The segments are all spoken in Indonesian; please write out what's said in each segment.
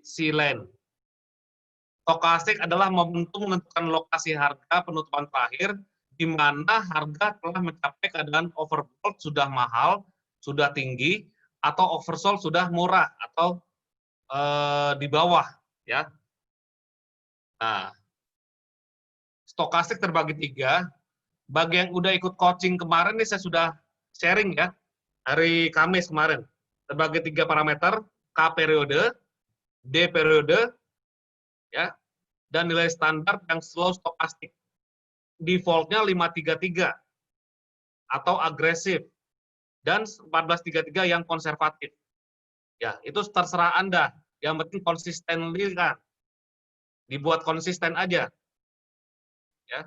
Silane. Stokastik adalah momentum menentukan lokasi harga penutupan terakhir, di mana harga telah mencapai keadaan overbought sudah mahal, sudah tinggi, atau oversold sudah murah atau di bawah, ya. Nah, stokastik terbagi 3. Bagi yang udah ikut coaching kemarin nih, saya sudah sharing ya hari Kamis kemarin. Terbagi 3 parameter, K periode, D periode, ya, dan nilai standar yang slow stokastik. Defaultnya 533 atau agresif, dan 1433 yang konservatif. Ya, itu terserah Anda. Yang penting konsisten kan. Dibuat konsisten aja. Ya.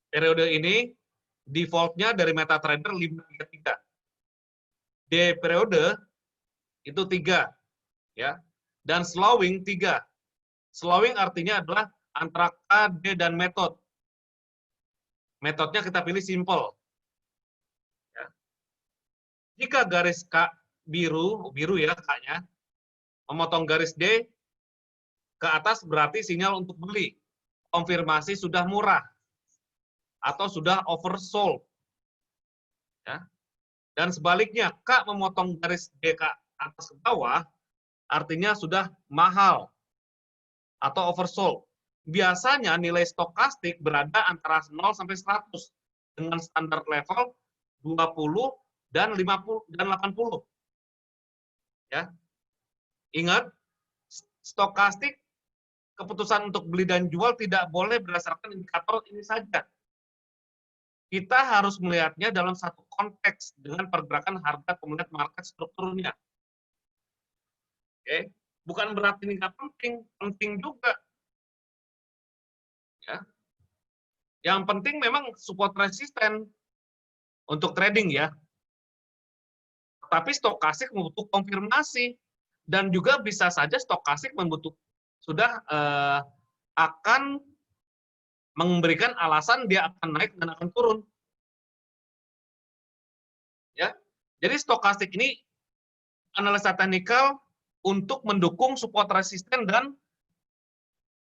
Periode ini defaultnya dari MetaTrader 533. D periode itu 3, ya. Dan slowing 3. Slowing artinya adalah antara K, D, dan metode. Metodenya kita pilih simple. Ya. Jika garis K biru ya K-nya, memotong garis D ke atas berarti sinyal untuk beli. Konfirmasi sudah murah atau sudah oversold. Ya. Dan sebaliknya, K memotong garis D ke atas ke bawah, artinya sudah mahal atau oversold. Biasanya nilai stokastik berada antara 0 sampai 100 dengan standar level 20 dan 50 dan 80. Ya. Ingat, stokastik keputusan untuk beli dan jual tidak boleh berdasarkan indikator ini saja. Kita harus melihatnya dalam satu konteks dengan pergerakan harga kemudian market strukturnya. Oke, bukan berarti ini nggak penting, penting juga. Ya. Yang penting memang support resisten untuk trading ya. Tapi stokastik membutuhkan konfirmasi, dan juga bisa saja stokastik sudah akan memberikan alasan dia akan naik dan akan turun. Ya. Jadi stokastik ini analisa teknikal untuk mendukung support resisten dan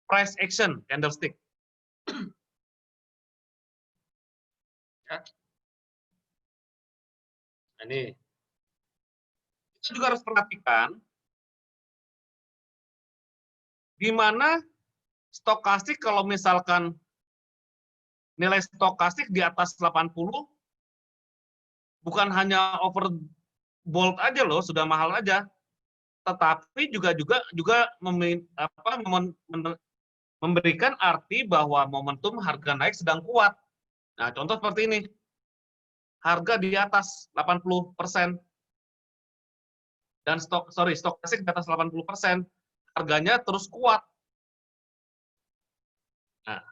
price action candlestick. Ya. Ini kita juga harus perhatikan di mana stokastik kalau misalkan nilai stokastik di atas 80, bukan hanya overbought aja loh, sudah mahal aja, tetapi juga memberikan arti bahwa momentum harga naik sedang kuat. Nah, contoh seperti ini. Harga di atas 80% dan stokastik di atas 80%, harganya terus kuat. Nah,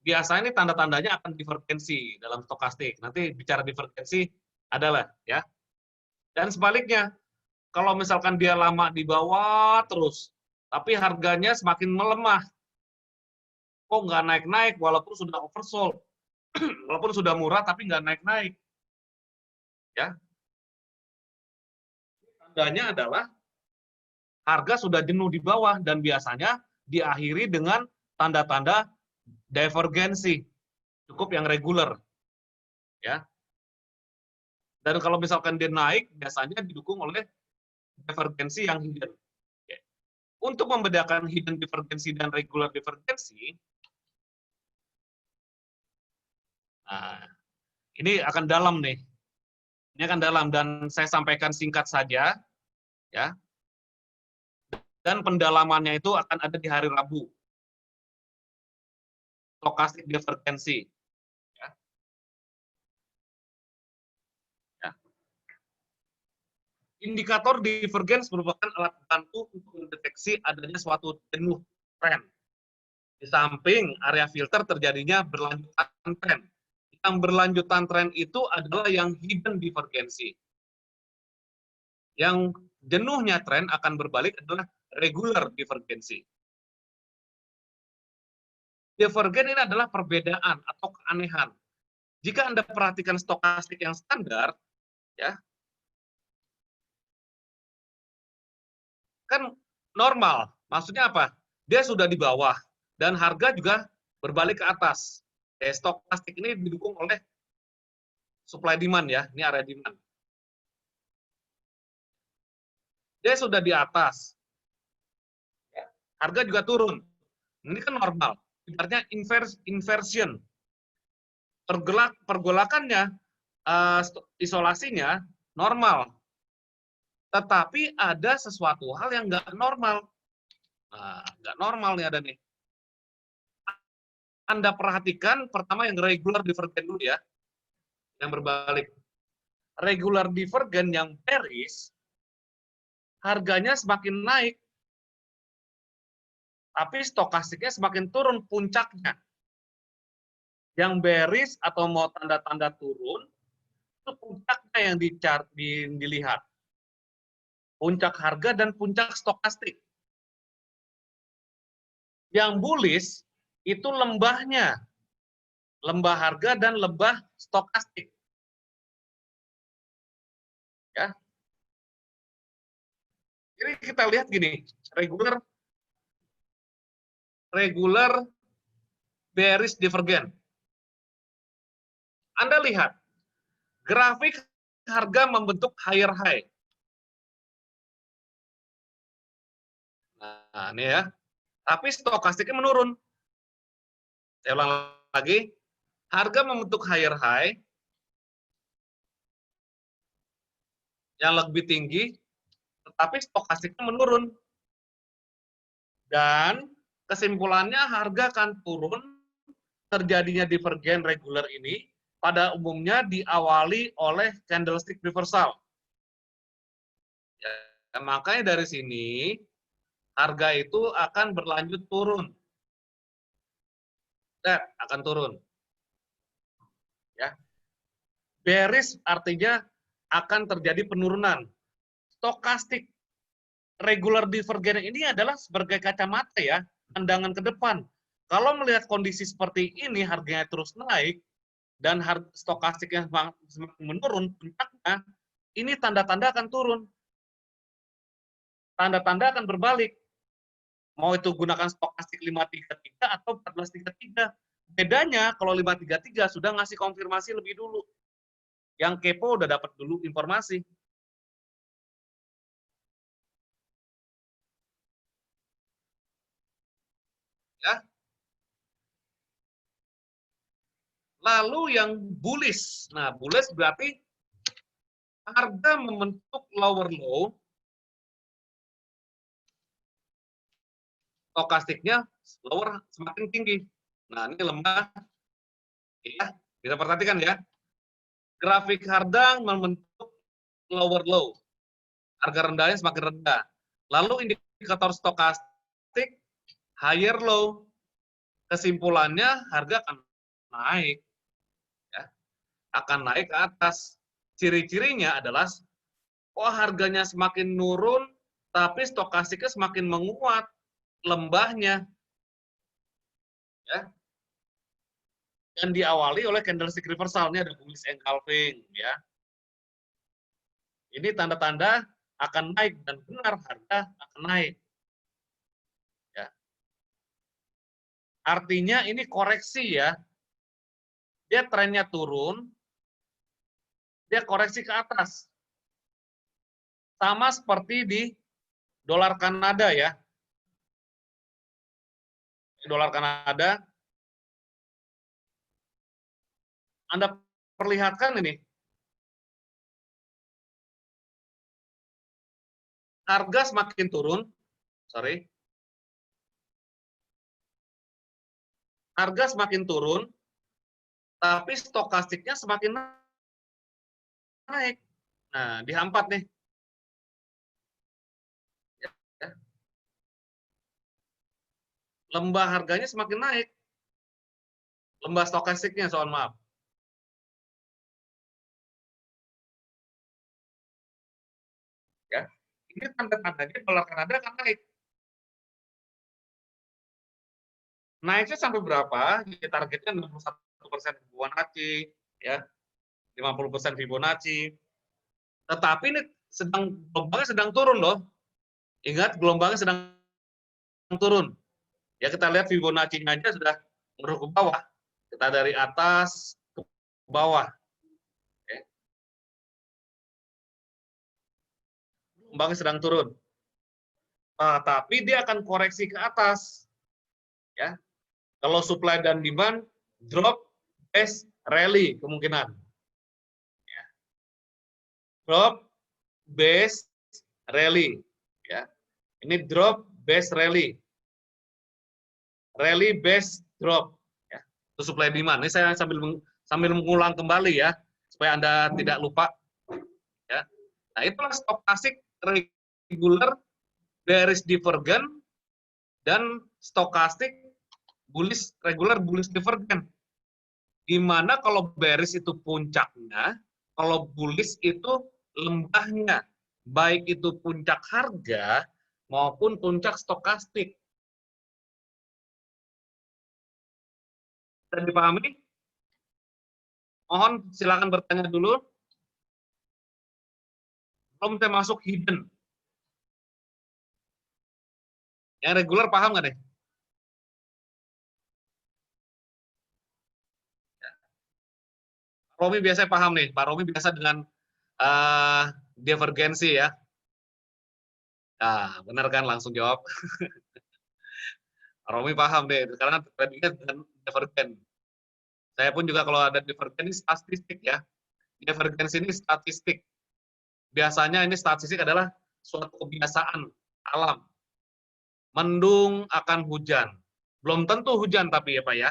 biasanya ini tanda-tandanya akan divergensi dalam stokastik. Nanti bicara divergensi adalah ya. Dan sebaliknya, kalau misalkan dia lama di bawah terus, tapi harganya semakin melemah, kok nggak naik-naik walaupun sudah oversold, walaupun sudah murah tapi nggak naik-naik. Ya. Tandanya adalah harga sudah jenuh di bawah dan biasanya diakhiri dengan tanda-tanda divergensi, cukup yang reguler, ya. Dan kalau misalkan dia naik, biasanya didukung oleh divergensi yang hidden. Untuk membedakan hidden divergensi dan regular divergensi, nah, ini akan dalam nih. Ini akan dalam dan saya sampaikan singkat saja, ya. Dan pendalamannya itu akan ada di hari Rabu. Stokastik divergensi. Ya. Ya. Indikator divergens merupakan alat bantu untuk mendeteksi adanya suatu jenuh tren. Di samping area filter terjadinya berlanjutan tren. Yang berlanjutan tren itu adalah yang hidden divergensi. Yang jenuhnya tren akan berbalik adalah regular divergensi. Divergen ini adalah perbedaan atau keanehan. Jika Anda perhatikan stokastik yang standar, ya, kan normal. Maksudnya apa? Dia sudah di bawah dan harga juga berbalik ke atas. Stokastik ini didukung oleh supply demand ya, ini area demand. Dia sudah di atas, harga juga turun. Ini kan normal. Ibaratnya inversion. Pergolakannya, isolasinya normal. Tetapi ada sesuatu hal yang nggak normal. Nah, nggak normal nih ada nih. Anda perhatikan pertama yang regular divergen dulu ya, yang berbalik. Regular divergen yang bearish, harganya semakin naik, tapi stokastiknya semakin turun puncaknya. Yang bearish atau mau tanda-tanda turun, itu puncaknya yang dilihat. Puncak harga dan puncak stokastik. Yang bullish itu lembahnya, lembah harga dan lembah stokastik. Ya. Jadi kita lihat gini, regular bearish divergen. Anda lihat, grafik harga membentuk higher high. Nah, ini ya. Tapi stokastiknya menurun. Saya ulang lagi, harga membentuk higher high yang lebih tinggi, tetapi stokastiknya menurun. Dan kesimpulannya harga akan turun, terjadinya divergen regular ini pada umumnya diawali oleh candlestick reversal. Ya, makanya dari sini harga itu akan berlanjut turun. Akan turun. Ya. Bearish artinya akan terjadi penurunan. Stokastik regular divergen ini adalah sebagai kacamata ya, pandangan ke depan. Kalau melihat kondisi seperti ini, harganya terus naik, dan stokastiknya semakin menurun, puncaknya, ini tanda-tanda akan turun. Tanda-tanda akan berbalik. Mau itu gunakan stokastik 533 atau 1433. Bedanya kalau 533 sudah ngasih konfirmasi lebih dulu. Yang kepo udah dapat dulu informasi. Ya. Lalu yang bullish. Nah, bullish berarti harga membentuk lower low, stokastiknya lower semakin tinggi. Nah, ini lembah. Ya, bisa perhatikan ya. Grafik harga membentuk lower low. Harga rendahnya semakin rendah. Lalu indikator stokastik higher low. Kesimpulannya harga akan naik. Ya, akan naik ke atas. Ciri-cirinya adalah harganya semakin nurun, tapi stokastiknya semakin menguat lembahnya. Ya. Dan diawali oleh candlestick reversal. Ini ada bullish engulfing. Ya. Ini tanda-tanda akan naik, dan benar harga akan naik. Ya. Artinya ini koreksi ya. Dia trennya turun, dia koreksi ke atas. Sama seperti di dolar Kanada ya. Dolar Kanada, Anda perlihatkan ini. Harga semakin turun, harga semakin turun, tapi stokastiknya semakin naik. Nah, dihampat nih. Ya. Lembah harganya semakin naik. Lembah stokastiknya, soal maaf. Ya. Ini tanda-tandanya dolar Kanada akan naik. Naiknya sampai berapa? Ya, targetnya 61% Fibonacci, ya, 50% Fibonacci. Tetapi ini globalnya sedang turun loh. Ingat gelombangnya sedang turun. Ya kita lihat Fibonacci-nya aja sudah menurun ke bawah. Kita dari atas ke bawah. Oke. Gelombangnya sedang turun. Nah, tapi dia akan koreksi ke atas. Ya. Kalau supply dan demand drop, base, rally kemungkinan. Ya. Drop, base, rally. Ya. Ini drop, base, rally. Rally, base, drop. Ya. Itu supply demand. Ini saya sambil mengulang kembali ya, supaya Anda tidak lupa. Ya. Nah, itulah stokastik regular bearish divergent dan stokastik bullish regular bullish divergent. Gimana kalau bearish itu puncaknya, kalau bullish itu lembahnya, baik itu puncak harga maupun puncak stokastik. Dan dipahami? Mohon silakan bertanya dulu. Belum saya masuk hidden. Yang regular paham nggak deh? Romi biasa paham nih. Pak Romi biasa dengan divergensi ya. Nah, benar kan? Langsung jawab. Romi paham deh, karena tradingnya dengan divergen. Saya pun juga kalau ada divergen ini statistik ya. Divergensi ini statistik. Biasanya ini statistik adalah suatu kebiasaan alam. Mendung akan hujan. Belum tentu hujan tapi ya Pak ya.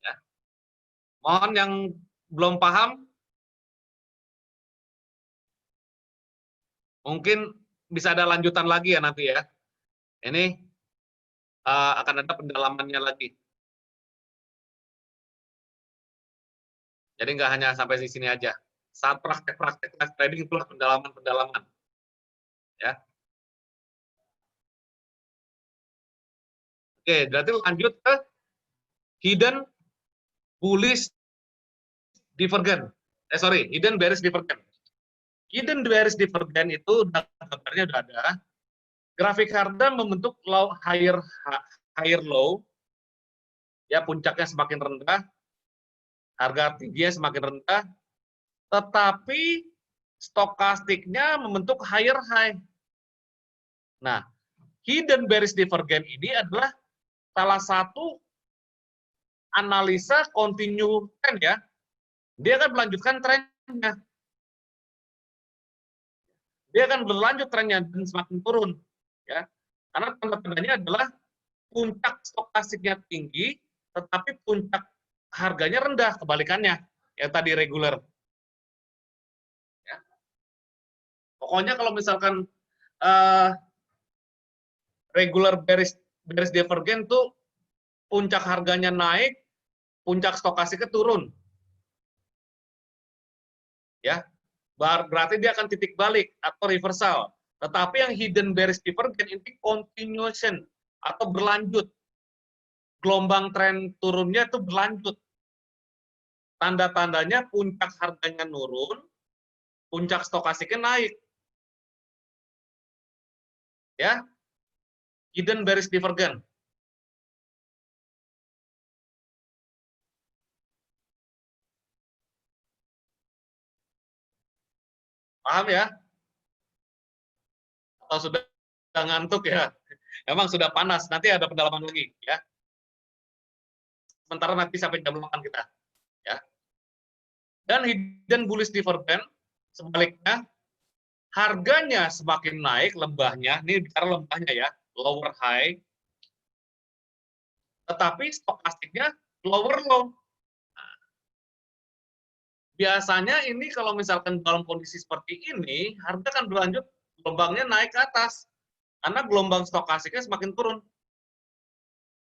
Ya. Mohon yang belum paham, mungkin bisa ada lanjutan lagi ya nanti ya. Ini akan ada pendalamannya lagi. Jadi nggak hanya sampai di sini aja. Saat praktek-praktek trading itulah pendalaman-pendalaman. Ya. Oke, berarti lanjut ke hidden bullish divergent. Hidden bearish divergent. Hidden bearish divergent itu gambarnya sudah ada. Grafik harga membentuk low higher low, ya puncaknya semakin rendah, harga tingginya semakin rendah, tetapi stokastiknya membentuk higher high. Nah, hidden bearish divergent ini adalah salah satu analisa continue trend ya. Dia akan melanjutkan trennya. Dia akan berlanjut trennya dan semakin turun. Ya. Karena tanda-tandanya adalah puncak stokastiknya tinggi, tetapi puncak harganya rendah, kebalikannya. Yang tadi regular. Ya. Pokoknya kalau misalkan regular bearish divergent tuh puncak harganya naik, puncak stokastiknya turun. Ya, berarti dia akan titik balik atau reversal. Tetapi yang hidden bearish divergent ini continuation atau berlanjut. Gelombang tren turunnya itu berlanjut. Tanda-tandanya puncak harganya nurun, puncak stokastiknya naik. Ya, hidden bearish divergent. Paham ya? Atau sudah ngantuk ya? Emang sudah panas, nanti ada pendalaman lagi ya. Sementara nanti sampai jam 8 kita. Ya. Dan hidden bullish divergent, sebaliknya, harganya semakin naik, lembahnya, ini bicara lembahnya ya, lower high, tetapi stokastiknya lower low. Biasanya ini kalau misalkan dalam kondisi seperti ini, harga kan berlanjut gelombangnya naik ke atas. Karena gelombang stokastiknya semakin turun.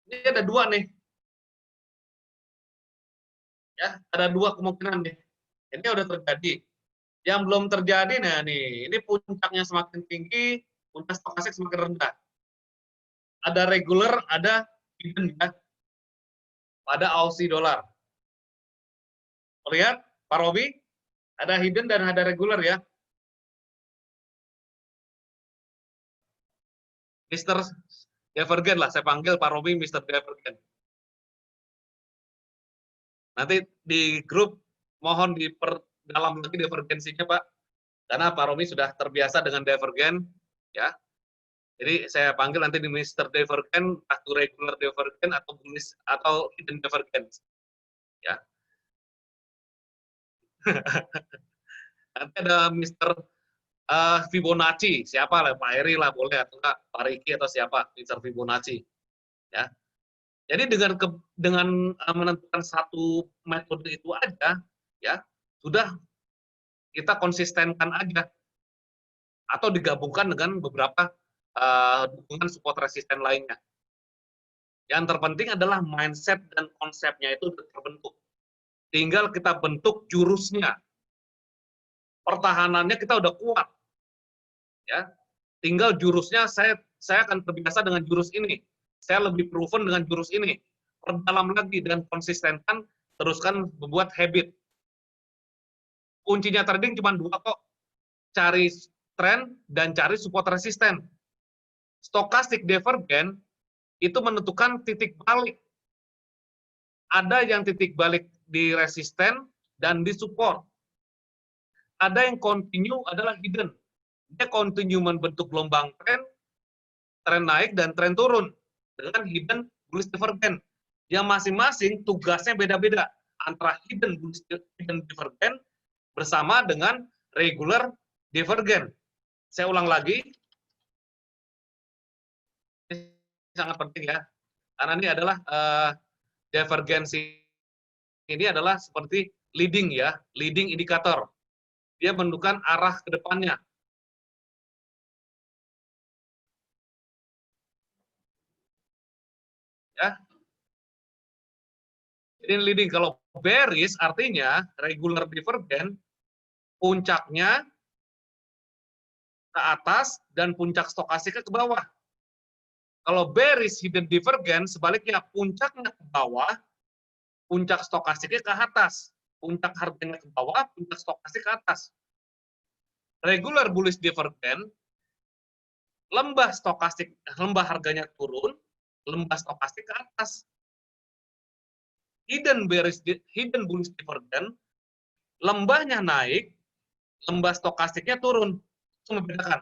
Ini ada dua nih. Ya, ada dua kemungkinan nih. Ini udah terjadi. Yang belum terjadi, nah nih, ini puncaknya semakin tinggi, puncak stokastik semakin rendah. Ada regular, ada hidden ya, pada Aussie dollar. Lihat, Pak Robi, ada hidden dan ada regular ya. Mr. Divergen lah, saya panggil Pak Romi Mr. Divergen. Nanti di grup mohon diperdalam lagi divergensinya Pak, karena Pak Romi sudah terbiasa dengan divergen, ya. Jadi saya panggil nanti di Mr. Divergen, atau regular divergen atau bullish atau hidden divergen, ya. Nanti ada Mr. Fibonacci, siapa lah, Pak Eri lah boleh, atau enggak Pak Riki atau siapa, Mr. Fibonacci, ya. Jadi dengan menentukan satu metode itu aja, ya sudah kita konsistenkan aja, atau digabungkan dengan beberapa dukungan support resisten lainnya. Yang terpenting adalah mindset dan konsepnya itu terbentuk. Tinggal kita bentuk jurusnya. Pertahanannya kita udah kuat, ya. Tinggal jurusnya saya akan terbiasa dengan jurus ini. Saya lebih proven dengan jurus ini. Perdalam lagi dan konsistenkan, teruskan membuat habit. Kuncinya trading cuma dua kok. Cari tren dan cari support resisten. Stochastic divergen itu menentukan titik balik. Ada yang titik balik di resisten dan di support. Ada yang continue adalah hidden. Dia continue membentuk gelombang tren naik dan tren turun dengan hidden bullish divergen. Yang masing-masing tugasnya beda-beda antara hidden bullish divergen bersama dengan regular divergen. Saya ulang lagi, ini sangat penting ya, karena ini adalah divergensi ini adalah seperti leading ya, leading indikator. Dia menentukan arah ke depannya. Ya. Jadi leading, kalau bearish artinya regular divergen, puncaknya ke atas dan puncak stokastiknya ke bawah. Kalau bearish hidden divergen, sebaliknya puncaknya ke bawah, puncak stokastiknya ke atas. Puncak harganya ke bawah, puncak stokastik ke atas. Regular bullish divergen, lembah harganya turun, lembah stokastik ke atas. Hidden bullish divergen, lembahnya naik, lembah stokastiknya turun. Itu membedakan.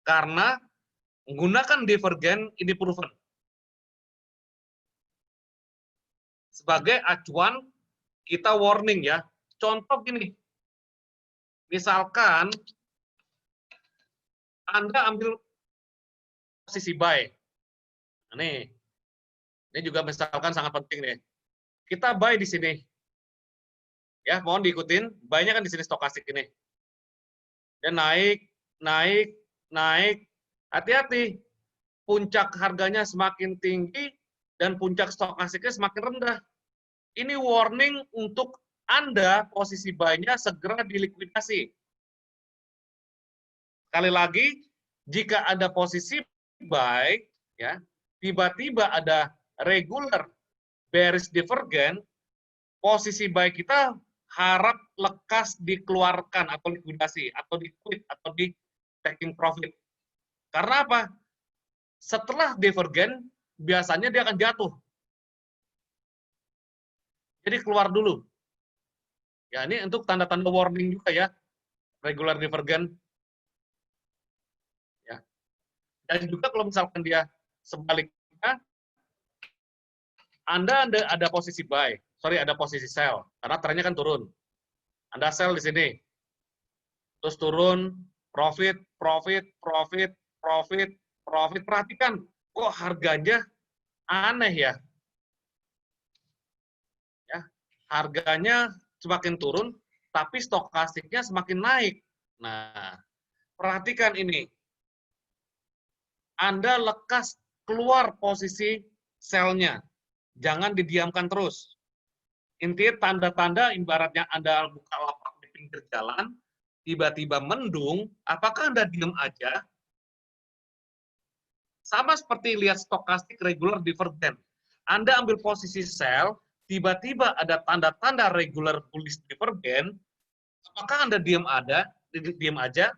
Karena menggunakan divergen ini proven. Sebagai acuan kita warning ya. Contoh gini. Misalkan Anda ambil posisi buy. Nih. Ini juga misalkan sangat penting nih. Kita buy di sini. Ya, mohon diikutin. Buy-nya kan di sini stokastik ini. Dan naik, naik, naik. Hati-hati. Puncak harganya semakin tinggi dan puncak stokastiknya semakin rendah. Ini warning untuk Anda posisi buy-nya segera dilikuidasi. Sekali lagi, jika ada posisi buy, ya, tiba-tiba ada regular bearish divergen, posisi buy kita harap lekas dikeluarkan atau likuidasi atau di quit atau di taking profit. Karena apa? Setelah divergen biasanya dia akan jatuh. Jadi keluar dulu. Ya, ini untuk tanda-tanda warning juga ya. Regular divergen. Ya. Dan juga kalau misalkan dia sebaliknya, Anda ada posisi buy, ada posisi sell, karena trennya kan turun. Anda sell di sini, terus turun, profit, profit, profit, profit, profit. Perhatikan, kok harganya aneh ya? Ya, harganya semakin turun, tapi stokastiknya semakin naik. Nah, perhatikan ini. Anda lekas keluar posisi sell-nya. Jangan didiamkan terus. Intinya tanda-tanda ibaratnya Anda buka lapak di pinggir jalan, tiba-tiba mendung, apakah Anda diam aja? Sama seperti lihat stokastik regular divergen. Anda ambil posisi sell, tiba-tiba ada tanda-tanda regular bullish divergen, apakah Anda diam aja?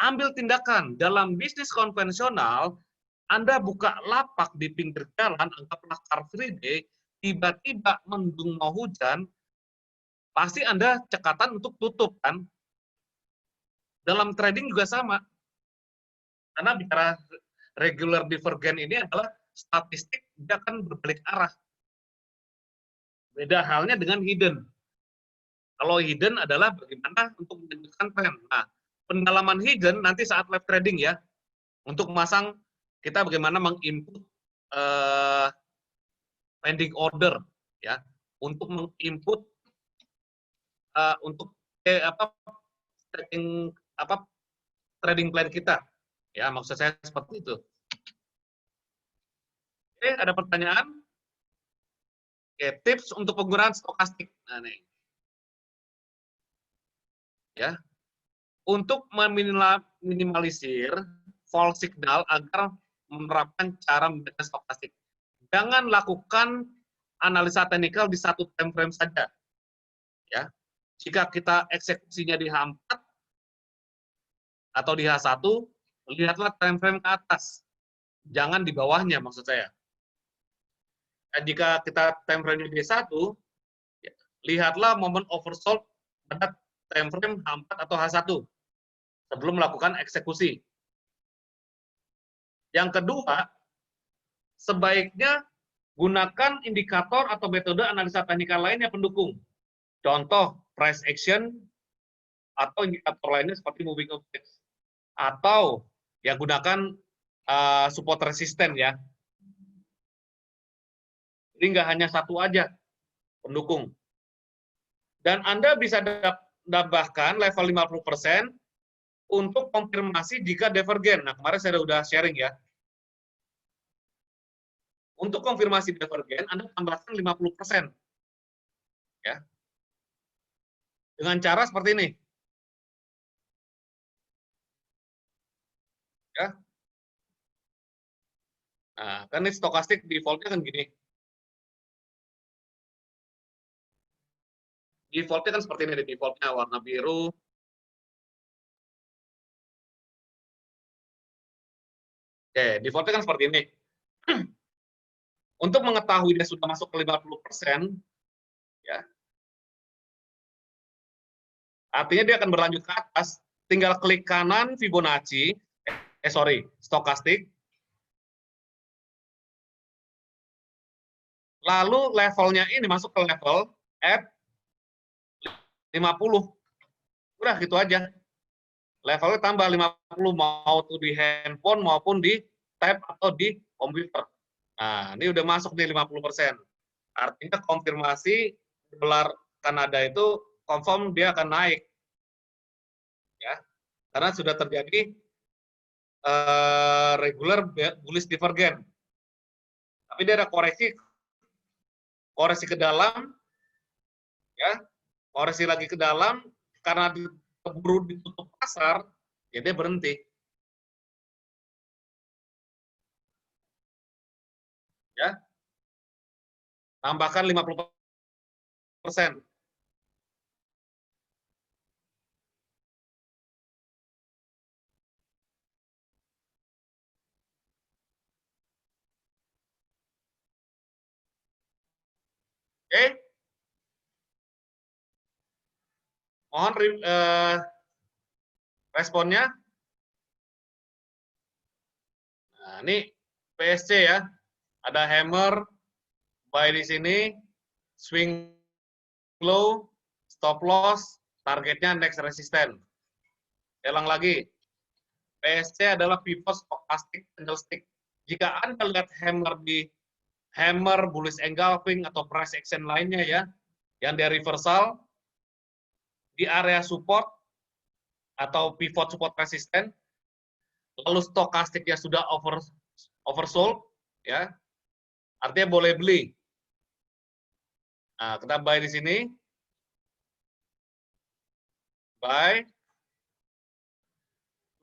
ambil tindakan. Dalam bisnis konvensional, Anda buka lapak di pinggir jalan, anggaplah Car Free Day, tiba-tiba mendung mau hujan, pasti Anda cekatan untuk tutup, kan? Dalam trading juga sama. Karena bicara regular divergen ini adalah statistik, dia akan berbalik arah. Beda halnya dengan hidden. Kalau hidden adalah bagaimana untuk menunjukkan tren. Nah, pendalaman hidden nanti saat live trading ya, untuk memasang kita bagaimana menginput pending order ya, untuk menginput untuk trading plan kita ya, maksud saya seperti itu. Oke, ada pertanyaan? Oke, tips untuk penggunaan stokastik. Nah, nih. Ya. Untuk meminimalisir false signal agar menerapkan cara membaca stokastik. Jangan lakukan analisa teknikal di satu time frame saja. Ya. Jika kita eksekusinya di H4 atau di H1, lihatlah time frame ke atas. Jangan di bawahnya, maksud saya. Dan jika kita time frame di H1, lihatlah momen oversold pada time frame H4 atau H1 sebelum melakukan eksekusi. Yang kedua, sebaiknya gunakan indikator atau metode analisa teknikal lainnya pendukung. Contoh, price action atau indikator lainnya seperti moving average. Atau ya gunakan support resisten ya. Jadi nggak hanya satu aja pendukung. Dan Anda bisa tambahkan level 50% untuk konfirmasi jika divergen. Nah, kemarin saya sudah sharing ya. Untuk konfirmasi divergen, Anda tambahkan 50%. Ya. Dengan cara seperti ini. Ya. Nah, kan ini stokastik default-nya kan gini. Default-nya kan seperti ini, default-nya warna biru. Oke, default-nya kan seperti ini. Untuk mengetahui dia sudah masuk ke 50%, ya, artinya dia akan berlanjut ke atas, tinggal klik kanan Fibonacci, stokastik, lalu levelnya ini masuk ke level F50. Udah gitu aja. Levelnya tambah 50, mau tuh di handphone maupun di tab atau di komputer. Nah, ini udah masuk di 50%. Artinya konfirmasi dolar Kanada itu confirm dia akan naik. Ya. Karena sudah terjadi regular bullish divergen. Tapi dia ada koreksi ke dalam, ya, koreksi lagi ke dalam, karena keburu ditutup pasar, ya dia berhenti. Ya, tambahkan 50%. Oke, mohon responnya. Nah, ini PSC ya, ada hammer, buy di sini, swing low, stop loss, targetnya next resistance. Ulang lagi, PSC adalah pivot stochastic candlestick. Jika Anda lihat hammer, bullish engulfing, atau price action lainnya ya, yang dia reversal, di area support, atau pivot support resisten, lalu stokastiknya sudah oversold, ya, artinya boleh beli. Nah, kita buy di sini, buy,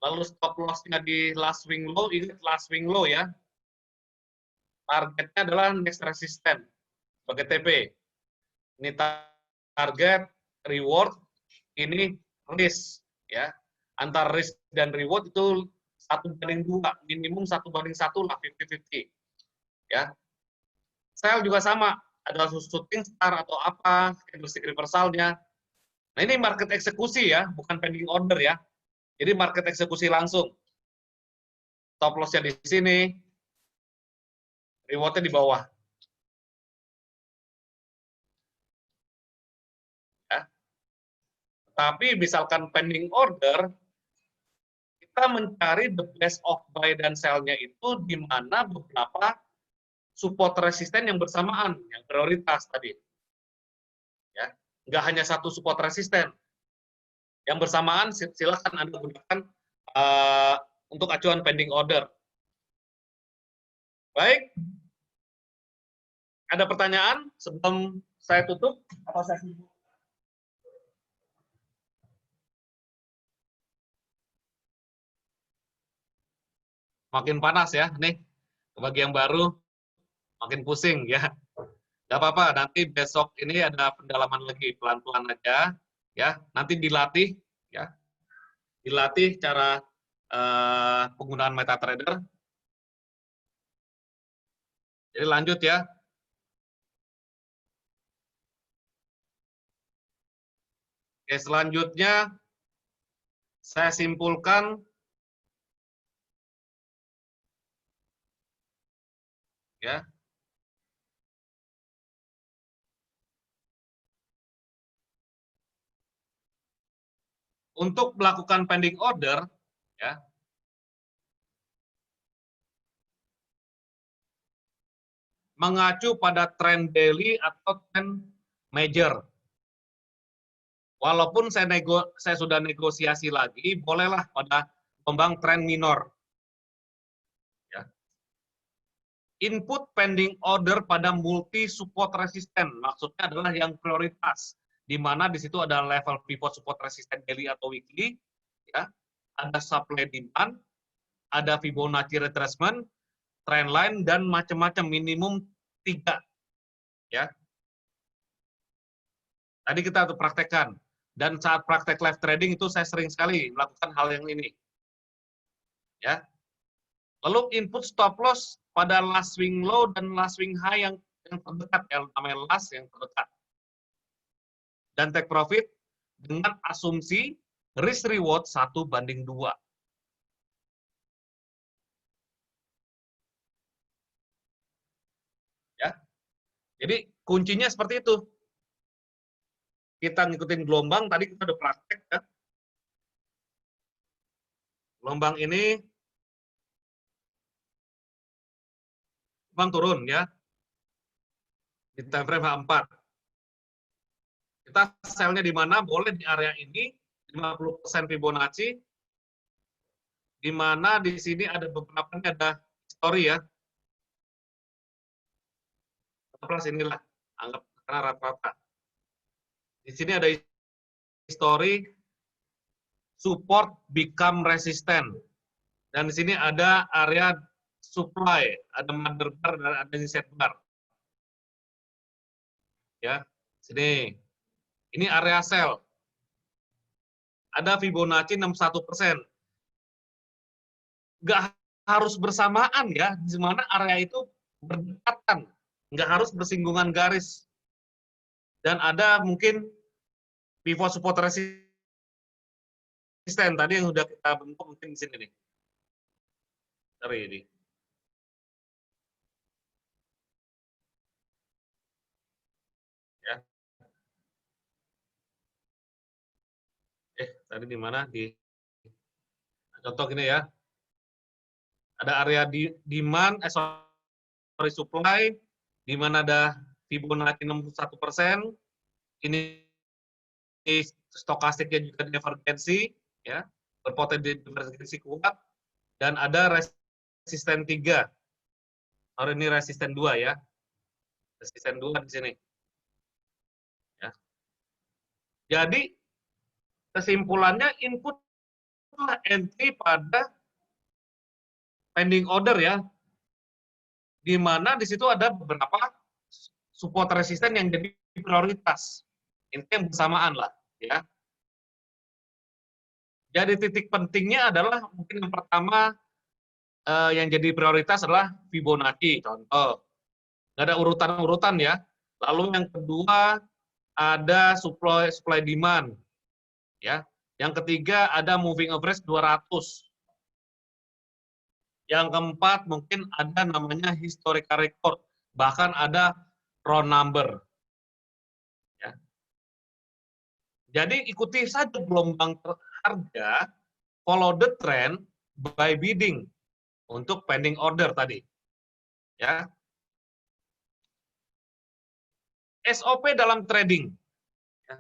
lalu stop loss-nya di last swing low, ingat last swing low ya, targetnya adalah next resistance sebagai TP. Ini target, reward, ini risk ya. Antara risk dan reward itu 1:2, minimum 1:1 lah, 50-50. Ya. Sell juga sama, ada shooting star atau apa, candlestick reversalnya. Nah ini market eksekusi ya, bukan pending order ya. Jadi market eksekusi langsung. Stop loss-nya di sini, reward-nya di bawah. Ya. Tapi misalkan pending order, kita mencari the best of buy dan sell-nya itu di mana beberapa support resisten yang bersamaan, yang prioritas tadi. Ya. Nggak hanya satu support resisten. Yang bersamaan silakan Anda gunakan untuk acuan pending order. Baik, ada pertanyaan sebelum saya tutup? Atau saya sibuk? Makin panas ya, nih. Bagi yang baru, makin pusing ya. Gak apa-apa, nanti besok ini ada pendalaman lagi, pelan-pelan aja. Ya, nanti dilatih, ya, dilatih cara penggunaan MetaTrader. Jadi lanjut ya. Oke, selanjutnya saya simpulkan ya. Untuk melakukan pending order ya. Mengacu pada trend daily atau trend major. Walaupun saya sudah negosiasi lagi, bolehlah pada gelombang tren minor. Ya. Input pending order pada multi support resisten, maksudnya adalah yang prioritas, di mana di situ ada level pivot support resisten daily atau weekly, ya. Ada supply demand, ada Fibonacci retracement, trend line dan macam-macam, minimum 3. Ya. Tadi kita praktekkan. Dan saat praktek live trading itu saya sering sekali melakukan hal yang ini. Ya. Lalu input stop loss pada last swing low dan last swing high yang terdekat, yang namanya last yang terdekat. Dan take profit dengan asumsi risk reward 1:2. Ya. Jadi kuncinya seperti itu. Kita ngikutin gelombang, tadi kita udah praktek ya. Gelombang ini gelombang turun ya. Di time frame H4. Kita sell-nya di mana? Boleh di area ini 50% Fibonacci, di mana di sini ada beberapa, ada history ya. Plus inilah, anggap karena rata-rata. Di sini ada history, support become resistant. Dan di sini ada area supply, ada mother bar dan ada set bar. Ya, sini. Ini area sell. Ada Fibonacci 61%. Nggak harus bersamaan ya, di mana area itu berdekatan. Nggak harus bersinggungan garis. Dan ada mungkin pivot support resisten tadi yang sudah kita bentuk mungkin di sini nih. Dari ini. Ya. Tadi di mana? Di contoh ini ya. Ada area di demand, sorry, supply, di mana ada Fibonacci 61%. Ini stokastiknya juga divergensi, ya, berpotensi divergensi kuat, dan ada resisten 3. Sorry, ini resisten 2 ya. Resisten 2 di sini. Ya. Jadi, kesimpulannya input entry pada pending order ya, di mana di situ ada beberapa support resisten yang jadi prioritas. Ini yang bersamaan lah, ya. Jadi titik pentingnya adalah mungkin yang pertama yang jadi prioritas adalah Fibonacci, contoh. Nggak ada urutan-urutan ya. Lalu yang kedua ada supply demand, ya. Yang ketiga ada moving average 200. Yang keempat mungkin ada namanya historical record, bahkan ada round number. Ya. Jadi ikuti saja gelombang harga, follow the trend by bidding untuk pending order tadi. Ya. SOP dalam trading. Ya.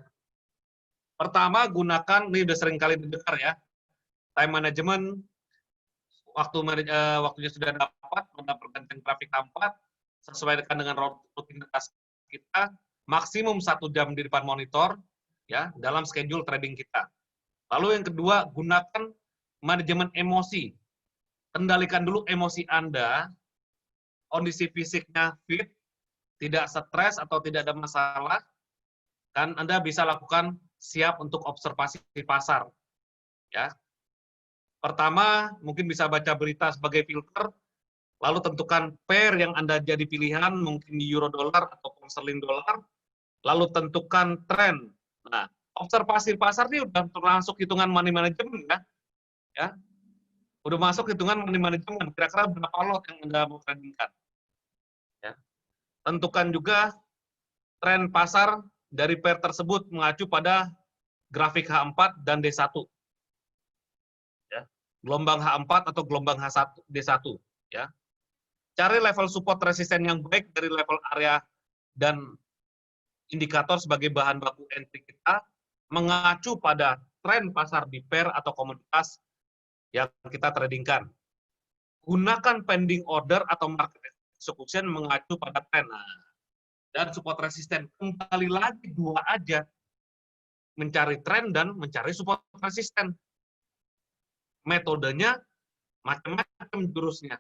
Pertama, gunakan, ini udah sering kali didengar ya, time management, waktunya sudah dapat, pada pergantian grafik 4, sesuaikan dengan rutinitas kita, maksimum 1 jam di depan monitor, ya, dalam schedule trading kita. Lalu yang kedua, gunakan manajemen emosi. Kendalikan dulu emosi Anda, kondisi fisiknya fit, tidak stres atau tidak ada masalah, kan Anda bisa lakukan siap untuk observasi di pasar. Ya. Pertama, mungkin bisa baca berita sebagai filter, lalu tentukan pair yang Anda jadi pilihan, mungkin euro dolar atau pound sterling dolar, lalu tentukan tren. Nah, observasi pasar ini udah termasuk hitungan money management ya. Ya. Udah masuk hitungan money management, kira-kira berapa lot yang Anda mau tradingkan. Ya. Tentukan juga tren pasar dari pair tersebut mengacu pada grafik H4 dan D1. Ya. Gelombang H4 atau gelombang H1, D1. Ya. Cari level support resisten yang baik dari level area dan indikator sebagai bahan baku entry kita, mengacu pada tren pasar di pair atau komoditas yang kita tradingkan. Gunakan pending order atau market execution mengacu pada tren. Nah, dan support resisten. Kembali lagi dua aja, mencari tren dan mencari support resisten. Metodenya macam-macam jurusnya.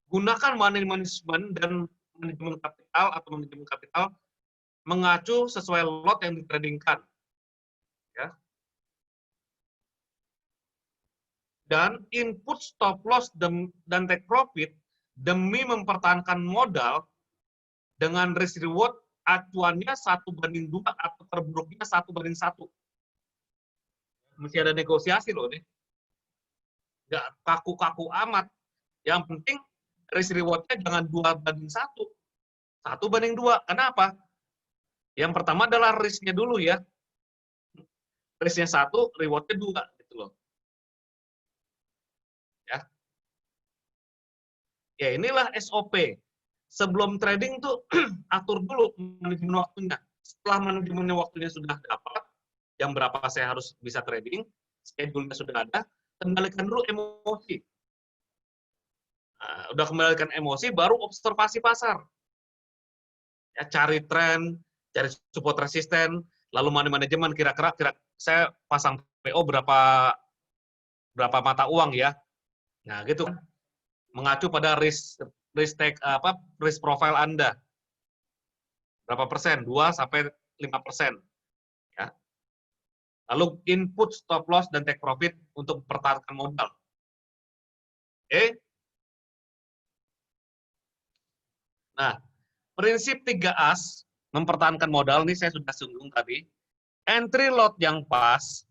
Gunakan money management dan manajemen kapital atau manajemen kapital mengacu sesuai lot yang ditradingkan. Ya. Dan input stop loss dan take profit demi mempertahankan modal dengan risk reward acuannya 1:2 atau terburuknya 1:1. Mesti ada negosiasi loh nih. Nggak kaku-kaku amat. Yang penting risk reward-nya jangan 2:1. 1:2. Kenapa? Yang pertama adalah risk-nya dulu ya. Risk-nya 1, reward-nya 2 gitu loh. Ya. Ya inilah SOP. Sebelum trading tuh atur dulu manajemen waktunya. Setelah manajemen waktunya sudah dapat, jam berapa saya harus bisa trading, schedule-nya sudah ada, kendalikan dulu emosi. Nah, udah kembalikan emosi, baru observasi pasar. Ya, cari tren, cari support resisten, lalu money manajemen kira-kira saya pasang PO berapa mata uang ya. Nah, gitu kan. Mengacu pada risk profile Anda. Berapa persen? 2 sampai 5%. Ya. Lalu input stop loss dan take profit untuk mempertahankan modal. Oke. Nah, prinsip 3 as mempertahankan modal ini saya sudah singgung tadi. Entry lot yang pas,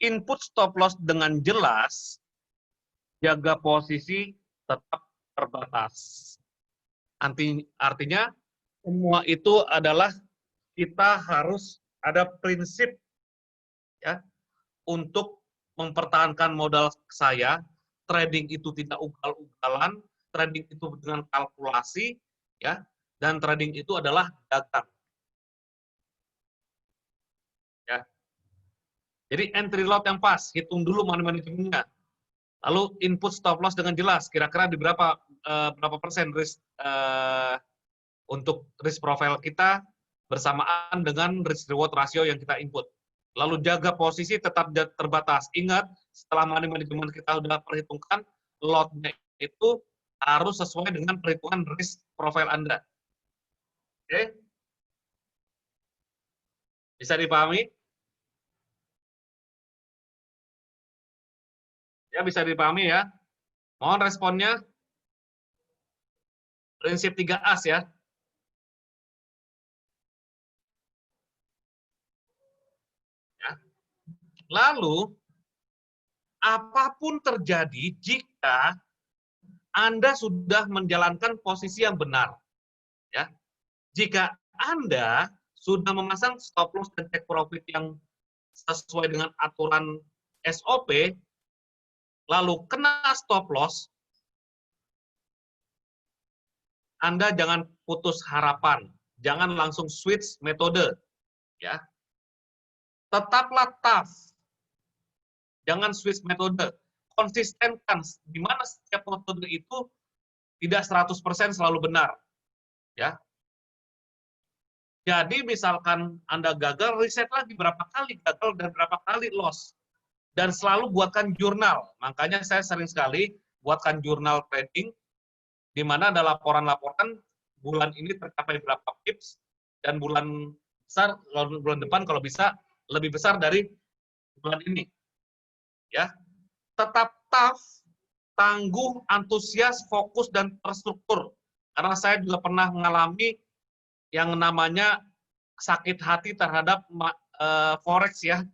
input stop loss dengan jelas, jaga posisi tetap terbatas. Artinya semua itu adalah kita harus ada prinsip ya untuk mempertahankan modal saya. Trading itu tidak ugal-ugalan, trading itu dengan kalkulasi ya, dan trading itu adalah dagang. Ya. Jadi entry lot yang pas, hitung dulu money manajemennya. Lalu input stop loss dengan jelas, kira-kira di berapa persen risk untuk risk profile kita bersamaan dengan risk reward rasio yang kita input. Lalu jaga posisi tetap terbatas. Ingat, setelah money management kita sudah perhitungkan, lotnya itu harus sesuai dengan perhitungan risk profile Anda. Oke? Bisa dipahami? Ya, bisa dipahami ya. Mohon responnya. Prinsip 3 as ya. Ya. Lalu, apapun terjadi jika Anda sudah menjalankan posisi yang benar. Ya. Jika Anda sudah memasang stop loss dan take profit yang sesuai dengan aturan SOP, lalu kena stop loss, Anda jangan putus harapan, jangan langsung switch metode, ya. Tetaplah tough, jangan switch metode, konsistenkan di mana setiap metode itu tidak 100% selalu benar, ya. Jadi misalkan Anda gagal, riset lagi berapa kali gagal dan berapa kali loss. Dan selalu buatkan jurnal. Makanya saya sering sekali buatkan jurnal trading, di mana ada laporan-laporan bulan ini tercapai berapa pips, dan bulan besar, bulan depan kalau bisa lebih besar dari bulan ini. Ya, tetap tough, tangguh, antusias, fokus, dan terstruktur. Karena saya juga pernah mengalami yang namanya sakit hati terhadap forex ya.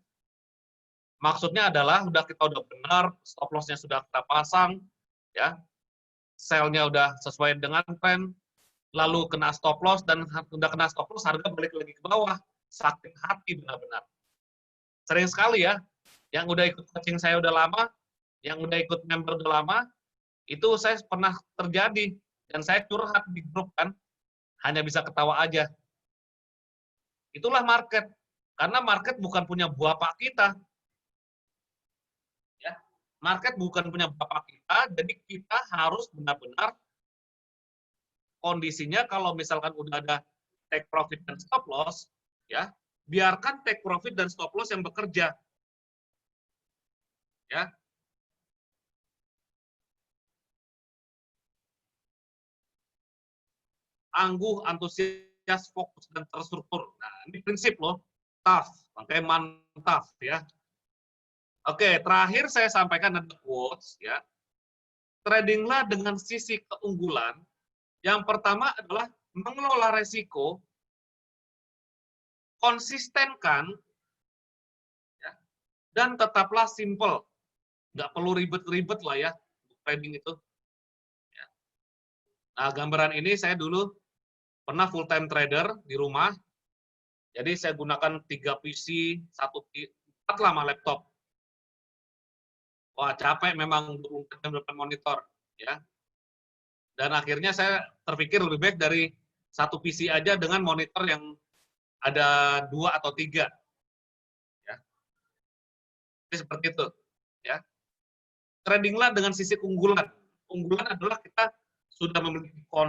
Maksudnya adalah kita udah benar, stop loss-nya sudah kita pasang, ya, sell-nya udah sesuai dengan tren, lalu kena stop loss, dan udah kena stop loss, harga balik lagi ke bawah. Sakit hati benar-benar. Sering sekali ya, yang udah ikut coaching saya udah lama, yang udah ikut member udah lama, itu saya pernah terjadi, dan saya curhat di grup kan, hanya bisa ketawa aja. Itulah market, karena market bukan punya bapak kita, ya. Market bukan punya bapak kita, jadi kita harus benar-benar kondisinya kalau misalkan udah ada take profit dan stop loss, ya, biarkan take profit dan stop loss yang bekerja, ya. Tangguh, antusias, fokus, dan terstruktur. Nah, ini prinsip loh, tough, makanya mantap, ya. Oke, terakhir saya sampaikan ada quotes, ya. Tradinglah dengan sisi keunggulan. Yang pertama adalah mengelola resiko, konsistenkan, ya, dan tetaplah simple. Nggak perlu ribet-ribet lah ya, trading itu. Ya. Nah, gambaran ini saya dulu pernah full time trader di rumah. Jadi saya gunakan 3 PC, 4 lama laptop. Wah, capek memang 24 jam depan monitor, ya. Dan akhirnya saya terpikir lebih baik dari 1 PC aja dengan monitor yang ada 2 atau 3, ya. Jadi seperti itu, ya. Tradinglah dengan sisi keunggulan. Keunggulan adalah kita sudah memiliki